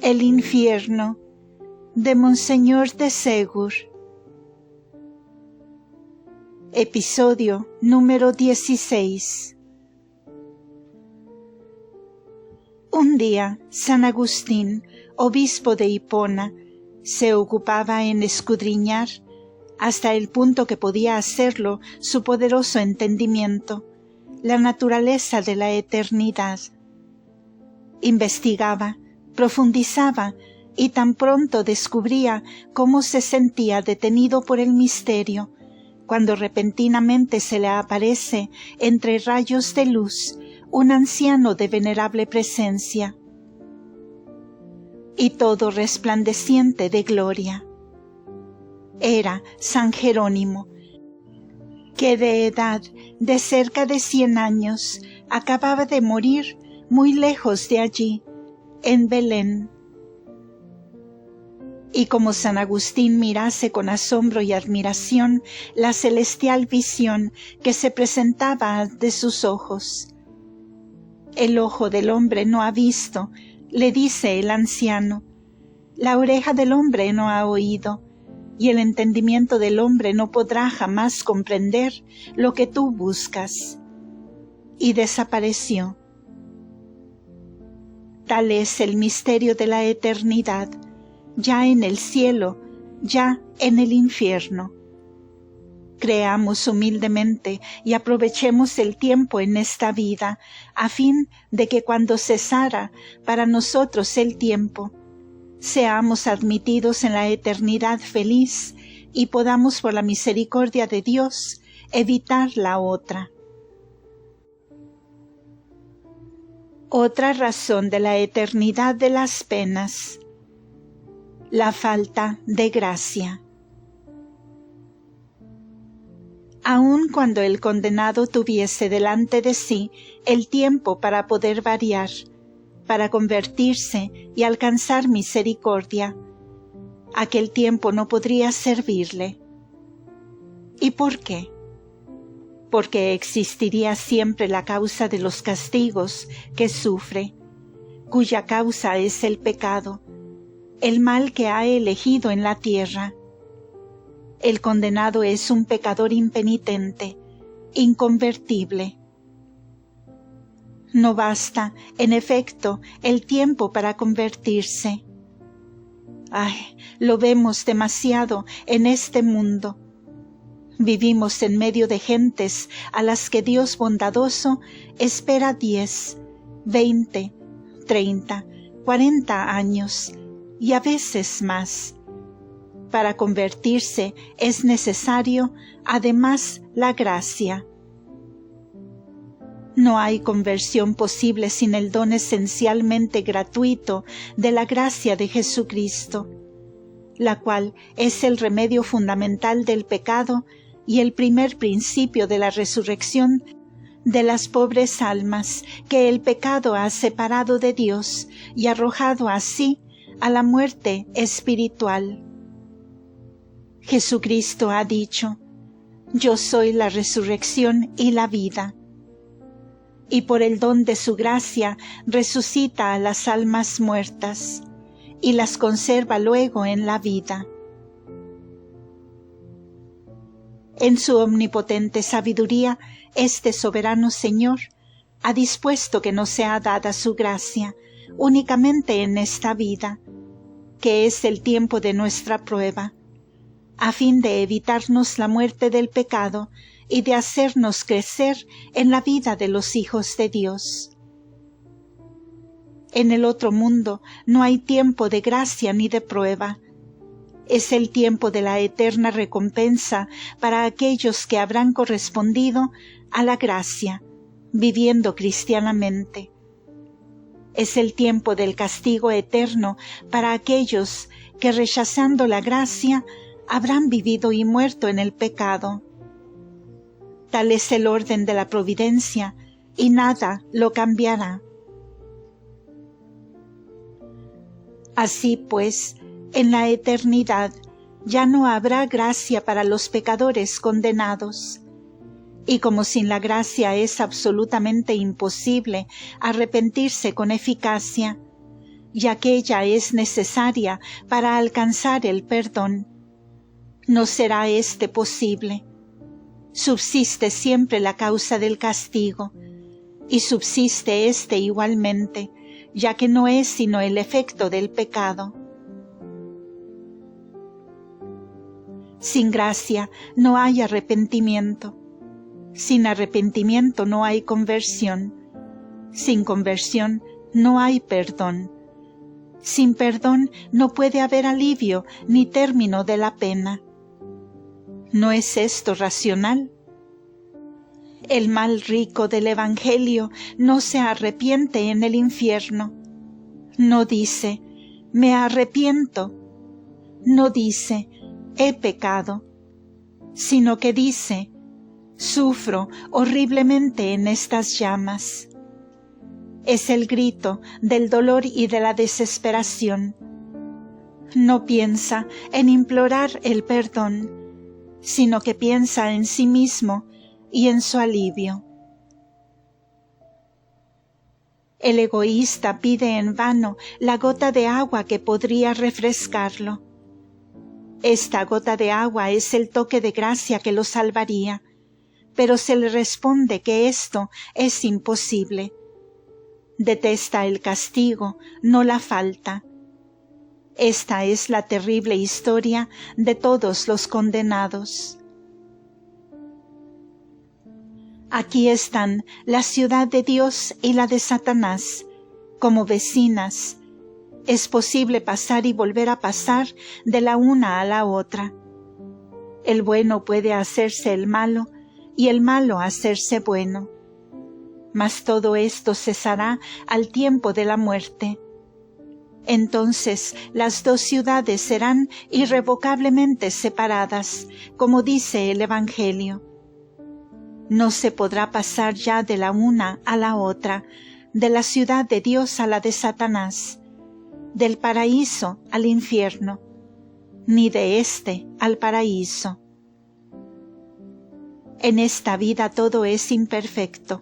El infierno, de Monseñor de Ségur. Episodio número 16. Un día, San Agustín, obispo de Hipona, se ocupaba en escudriñar, hasta el punto que podía hacerlo su poderoso entendimiento, la naturaleza de la eternidad. Investigaba, profundizaba, y tan pronto descubría cómo se sentía detenido por el misterio, cuando repentinamente se le aparece entre rayos de luz un anciano de venerable presencia, y todo resplandeciente de gloria. Era San Jerónimo, que de edad de cerca de 100 años acababa de morir muy lejos de allí, en Belén. Y como San Agustín mirase con asombro y admiración la celestial visión que se presentaba ante sus ojos. El ojo del hombre no ha visto, le dice el anciano, la oreja del hombre no ha oído, y el entendimiento del hombre no podrá jamás comprender lo que tú buscas. Y desapareció. Tal es el misterio de la eternidad, ya en el cielo, ya en el infierno. Creamos humildemente y aprovechemos el tiempo en esta vida, a fin de que cuando cesara para nosotros el tiempo, seamos admitidos en la eternidad feliz y podamos por la misericordia de Dios evitar la otra. Otra razón de la eternidad de las penas: la falta de gracia. Aun cuando el condenado tuviese delante de sí el tiempo para poder variar, para convertirse y alcanzar misericordia, aquel tiempo no podría servirle. ¿Y por qué? Porque existiría siempre la causa de los castigos que sufre, cuya causa es el pecado, el mal que ha elegido en la tierra. El condenado es un pecador impenitente, inconvertible. No basta, en efecto, el tiempo para convertirse. Ay, lo vemos demasiado en este mundo. Vivimos en medio de gentes a las que Dios bondadoso espera 10, 20, 30, 40 años, y a veces más. Para convertirse es necesario, además, la gracia. No hay conversión posible sin el don esencialmente gratuito de la gracia de Jesucristo, la cual es el remedio fundamental del pecado y el primer principio de la resurrección de las pobres almas que el pecado ha separado de Dios y arrojado así a la muerte espiritual. Jesucristo ha dicho: yo soy la resurrección y la vida. Y por el don de su gracia resucita a las almas muertas y las conserva luego en la vida. En su omnipotente sabiduría, este soberano Señor ha dispuesto que nos sea dada su gracia únicamente en esta vida, que es el tiempo de nuestra prueba, a fin de evitarnos la muerte del pecado y de hacernos crecer en la vida de los hijos de Dios. En el otro mundo no hay tiempo de gracia ni de prueba. Es el tiempo de la eterna recompensa para aquellos que habrán correspondido a la gracia, viviendo cristianamente. Es el tiempo del castigo eterno para aquellos que, rechazando la gracia, habrán vivido y muerto en el pecado. Tal es el orden de la providencia, y nada lo cambiará. Así pues, en la eternidad ya no habrá gracia para los pecadores condenados. Y como sin la gracia es absolutamente imposible arrepentirse con eficacia, ya que ella es necesaria para alcanzar el perdón. No será este posible. Subsiste siempre la causa del castigo, y subsiste éste igualmente, ya que no es sino el efecto del pecado. Sin gracia no hay arrepentimiento. Sin arrepentimiento no hay conversión. Sin conversión no hay perdón. Sin perdón no puede haber alivio ni término de la pena. ¿No es esto racional? El mal rico del Evangelio no se arrepiente en el infierno. No dice, me arrepiento. No dice, he pecado. Sino que dice, sufro horriblemente en estas llamas. Es el grito del dolor y de la desesperación. No piensa en implorar el perdón, sino que piensa en sí mismo y en su alivio. El egoísta pide en vano la gota de agua que podría refrescarlo. Esta gota de agua es el toque de gracia que lo salvaría, pero se le responde que esto es imposible. Detesta el castigo, no la falta. Esta es la terrible historia de todos los condenados. Aquí están la ciudad de Dios y la de Satanás, como vecinas. Es posible pasar y volver a pasar de la una a la otra. El bueno puede hacerse el malo y el malo hacerse bueno. Mas todo esto cesará al tiempo de la muerte. Entonces las dos ciudades serán irrevocablemente separadas, como dice el Evangelio. No se podrá pasar ya de la una a la otra, de la ciudad de Dios a la de Satanás, del paraíso al infierno, ni de éste al paraíso. En esta vida todo es imperfecto.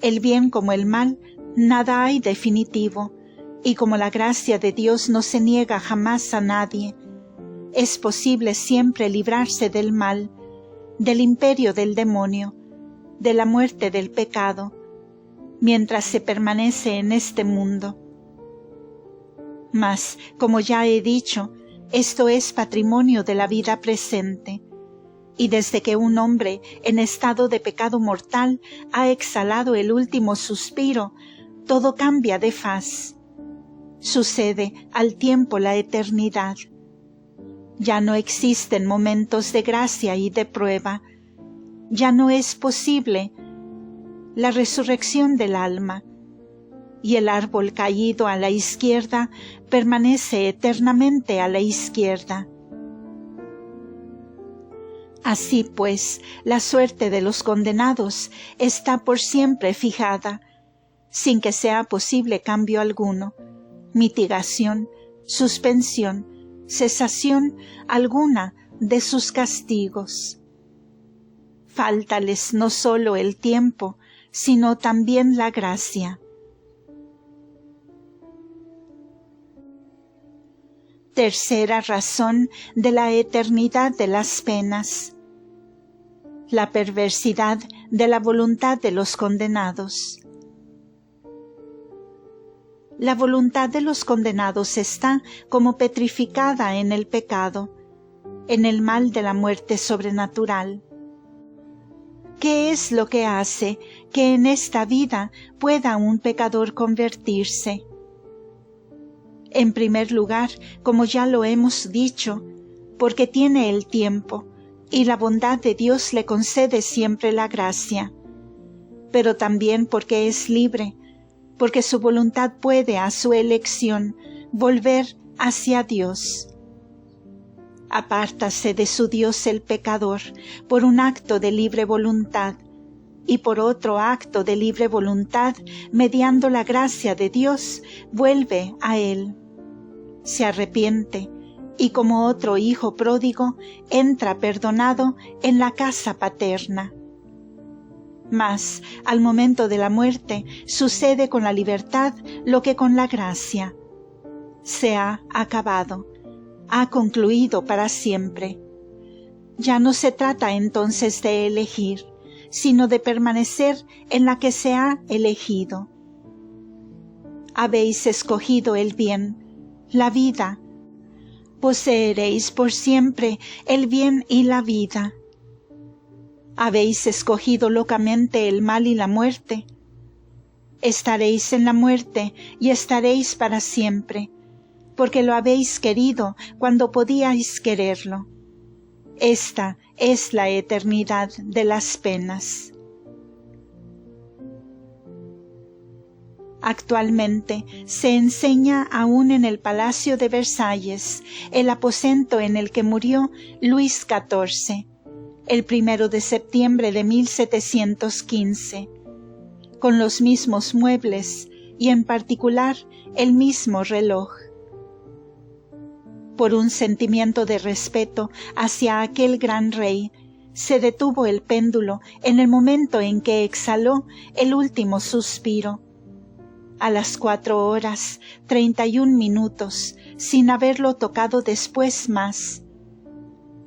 El bien como el mal, nada hay definitivo, y como la gracia de Dios no se niega jamás a nadie, es posible siempre librarse del mal, del imperio del demonio, de la muerte del pecado, mientras se permanece en este mundo. Mas, como ya he dicho, esto es patrimonio de la vida presente, y desde que un hombre en estado de pecado mortal ha exhalado el último suspiro, todo cambia de faz. Sucede al tiempo la eternidad. Ya no existen momentos de gracia y de prueba. Ya no es posible la resurrección del alma, y el árbol caído a la izquierda permanece eternamente a la izquierda. Así pues, la suerte de los condenados está por siempre fijada, sin que sea posible cambio alguno, mitigación, suspensión, cesación alguna de sus castigos. Fáltales no solo el tiempo, sino también la gracia. Tercera razón de la eternidad de las penas: la perversidad de la voluntad de los condenados. La voluntad de los condenados está como petrificada en el pecado, en el mal de la muerte sobrenatural. ¿Qué es lo que hace que en esta vida pueda un pecador convertirse? En primer lugar, como ya lo hemos dicho, porque tiene el tiempo, y la bondad de Dios le concede siempre la gracia, pero también porque es libre, porque su voluntad puede a su elección volver hacia Dios. Apártase de su Dios el pecador por un acto de libre voluntad, y por otro acto de libre voluntad, mediando la gracia de Dios, vuelve a Él. Se arrepiente, y como otro hijo pródigo, entra perdonado en la casa paterna. Mas, al momento de la muerte, sucede con la libertad lo que con la gracia. Se ha acabado, ha concluido para siempre. Ya no se trata entonces de elegir, sino de permanecer en la que se ha elegido. Habéis escogido el bien, la vida. Poseeréis por siempre el bien y la vida. Habéis escogido locamente el mal y la muerte. Estaréis en la muerte y estaréis para siempre, porque lo habéis querido cuando podíais quererlo. Esta es la eternidad de las penas. Actualmente se enseña aún en el Palacio de Versalles, el aposento en el que murió Luis XIV, el 1 de septiembre de 1715, con los mismos muebles y en particular el mismo reloj. Por un sentimiento de respeto hacia aquel gran rey, se detuvo el péndulo en el momento en que exhaló el último suspiro, a las 4:31, sin haberlo tocado después más.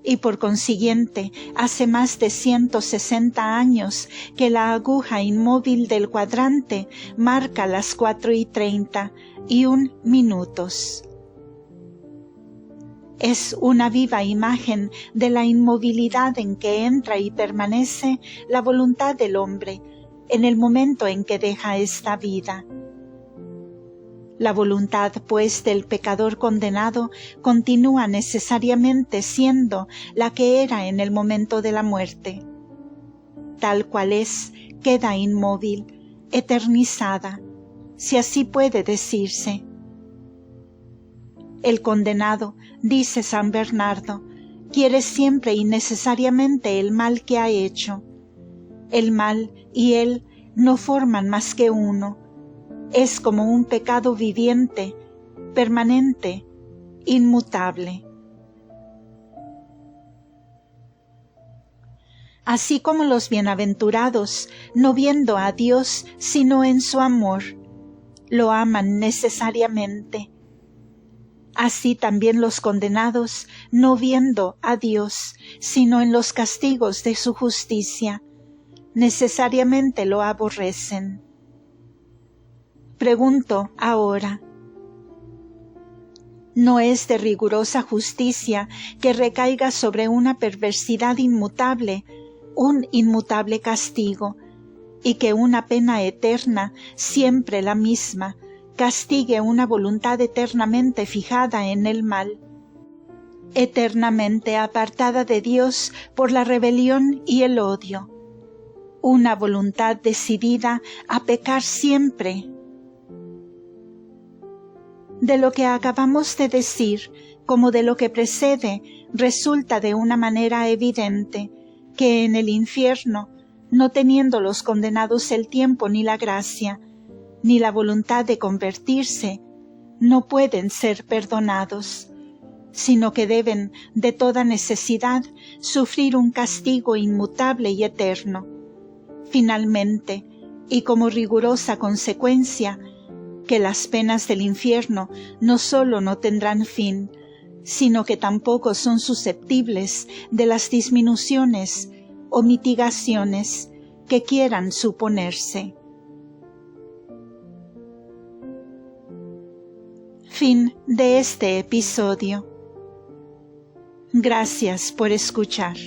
Y por consiguiente, hace más de 160 años que la aguja inmóvil del cuadrante marca las 4:31. Es una viva imagen de la inmovilidad en que entra y permanece la voluntad del hombre en el momento en que deja esta vida. La voluntad, pues, del pecador condenado continúa necesariamente siendo la que era en el momento de la muerte. Tal cual es, queda inmóvil, eternizada, si así puede decirse. El condenado, dice San Bernardo, quiere siempre y necesariamente el mal que ha hecho. El mal y él no forman más que uno. Es como un pecado viviente, permanente, inmutable. Así como los bienaventurados, no viendo a Dios sino en su amor, lo aman necesariamente. Así también los condenados, no viendo a Dios sino en los castigos de su justicia, necesariamente lo aborrecen. Pregunto ahora, ¿no es de rigurosa justicia que recaiga sobre una perversidad inmutable un inmutable castigo, y que una pena eterna, siempre la misma, castigue una voluntad eternamente fijada en el mal, eternamente apartada de Dios por la rebelión y el odio, una voluntad decidida a pecar siempre? De lo que acabamos de decir, como de lo que precede, resulta de una manera evidente que en el infierno, no teniendo los condenados el tiempo ni la gracia, ni la voluntad de convertirse, no pueden ser perdonados, sino que deben de toda necesidad sufrir un castigo inmutable y eterno. Finalmente, y como rigurosa consecuencia, que las penas del infierno no sólo no tendrán fin, sino que tampoco son susceptibles de las disminuciones o mitigaciones que quieran suponerse. Fin de este episodio. Gracias por escuchar.